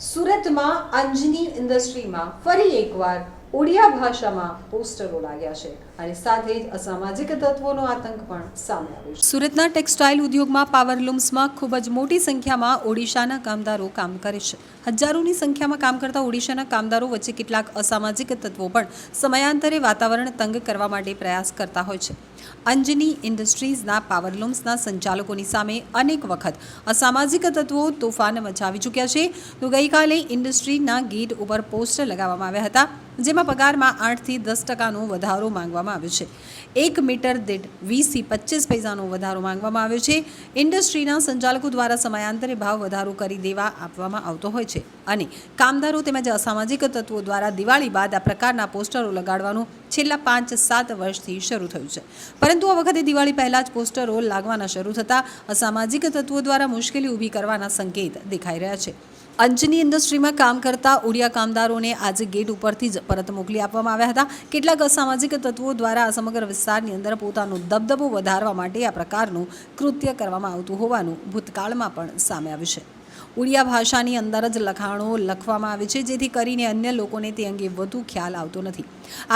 સુરતમાં અંજની ઇન્ડસ્ટ્રીમાં ફરી એકવાર ઓડિયા ભાષામાં પોસ્ટરો લાગ્યા છે અને સાથે જ અસામાજિક તત્વોનો આતંક પણ સામે આવ્યો છે। સુરતના ટેક્સટાઇલ ઉદ્યોગમાં પાવરલૂમ્સમાં ખૂબ જ મોટી સંખ્યામાં ઓડિશાના કામદારો કામ કરે છે। હજારોની સંખ્યામાં કામ કરતા ઓડિશાના કામદારો વચ્ચે કેટલાક અસામાજિક તત્વો પણ સમયાંતરે વાતાવરણ તંગ કરવા માટે પ્રયાસ કરતા હોય છે। અંજની ઇન્ડસ્ટ્રીઝના પાવરલૂમ્સના સંચાલકોની સામે અનેક વખત અસામાજિક તત્વો તોફાન મચાવી ચૂક્યા છે। તો ગઈકાલે ઇન્ડસ્ટ્રીના ગેટ ઉપર પોસ્ટર લગાવવામાં આવ્યા હતા, જેમાં પગારમાં 8 થી 10% વધારો માંગવામાં આવ્યો છે। 1 મીટર દીઠ 20 થી 25 પૈસાનો વધારો માંગવામાં આવ્યો છે। ઇન્ડસ્ટ્રીના સંચાલકો દ્વારા સમયાંતરે ભાવ વધારો કરી દેવા આપવામાં આવતો હોય છે અને કામદારો તેમજ અસામાજિક તત્વો દ્વારા દિવાળી બાદ આ પ્રકારના પોસ્ટરો લગાડવાનું છેલ્લા 5-7 વર્ષથી શરૂ થયું છે, પરંતુ આ વખતે દિવાળી પહેલાં જ પોસ્ટરો લાગવાના શરૂ થતાં અસામાજિક તત્વો દ્વારા મુશ્કેલી ઊભી કરવાના સંકેત દેખાઈ રહ્યા છે। અંજની ઇન્ડસ્ટ્રીમાં કામ કરતા ઓડિયા કામદારોને આજે ગેટ ઉપરથી જ પરત મોકલી આપવામાં આવ્યા હતા। કેટલાક અસામાજિક તત્વો દ્વારા આ સમગ્ર વિસ્તારની અંદર પોતાનો દબદબો વધારવા માટે આ પ્રકારનું કૃત્ય કરવામાં આવતું હોવાનું ભૂતકાળમાં પણ સામે આવ્યું છે। ઓડિયા ભાષાની અંદર જ લખાણો લખવામાં આવે છે, જેથી કરીને અન્ય લોકોને તે અંગે વધુ ખ્યાલ આવતો નથી।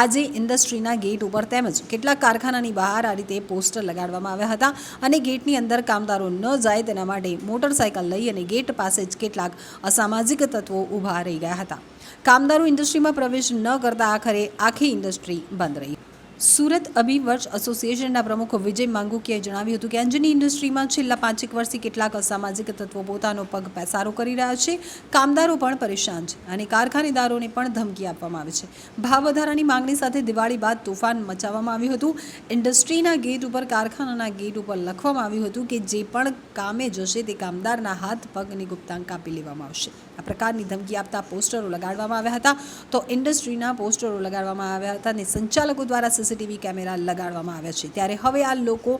આજે ઇન્ડસ્ટ્રીના ગેટ ઉપર તેમજ કેટલાક કારખાનાની બહાર આ રીતે પોસ્ટર લગાડવામાં આવ્યા હતા અને ગેટની અંદર કામદારો ન જાય તેના માટે મોટરસાયકલ લઈ અને ગેટ પાસે જ કેટલાક અસામાજિક તત્વો ઊભા રહી ગયા હતા। કામદારો ઇન્ડસ્ટ્રીમાં પ્રવેશ ન કરતા આખરે આખી ઇન્ડસ્ટ્રી બંધ રહી। સુરત અભિવર્ષ એસોસિએશનના પ્રમુખ વિજય માંગુકીયાએ જણાવ્યું હતું કે અંજની ઇન્ડસ્ટ્રીમાં છેલ્લા 5 વર્ષથી કેટલાક અસામાજિક તત્વો પોતાનો પગ પેસારો કરી રહ્યા છે। કામદારો પણ પરેશાન છે અને કારખાનેદારોને પણ ધમકી આપવામાં આવે છે। ભાવ વધારાની માંગણી સાથે દિવાળી બાદ તોફાન મચાવવામાં આવ્યું હતું। ઇન્ડસ્ટ્રીના ગેટ ઉપર કારખાનાના ગેટ ઉપર લખવામાં આવ્યું હતું કે જે પણ કામે જશે તે કામદારના હાથ પગની ગુપ્તાંગ કાપી લેવામાં આવશે। આ પ્રકારની ધમકી આપતા પોસ્ટરો લગાડવામાં આવ્યા હતા। તો ઇન્ડસ્ટ્રીના પોસ્ટરો લગાડવામાં આવ્યા હતા અને સંચાલકો દ્વારા સીસીટીવી કેમેરા લગાડવામાં આવ્યા છે। ત્યારે હવે આ લોકો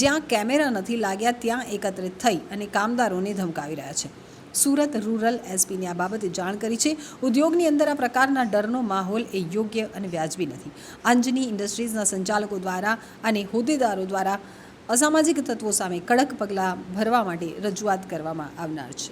જ્યાં કેમેરા નથી લાગ્યા ત્યાં એકત્રિત થઈ અને કામદારોને ધમકાવી રહ્યા છે। સુરત રૂરલ એસપીને આ બાબતે જાણ કરી છે। ઉદ્યોગની અંદર આ પ્રકારના ડરનો માહોલ એ યોગ્ય અને વ્યાજબી નથી। અંજની ઇન્ડસ્ટ્રીઝના સંચાલકો દ્વારા અને હોદ્દેદારો દ્વારા અસામાજિક તત્વો સામે કડક પગલાં ભરવા માટે રજૂઆત કરવામાં આવનાર છે।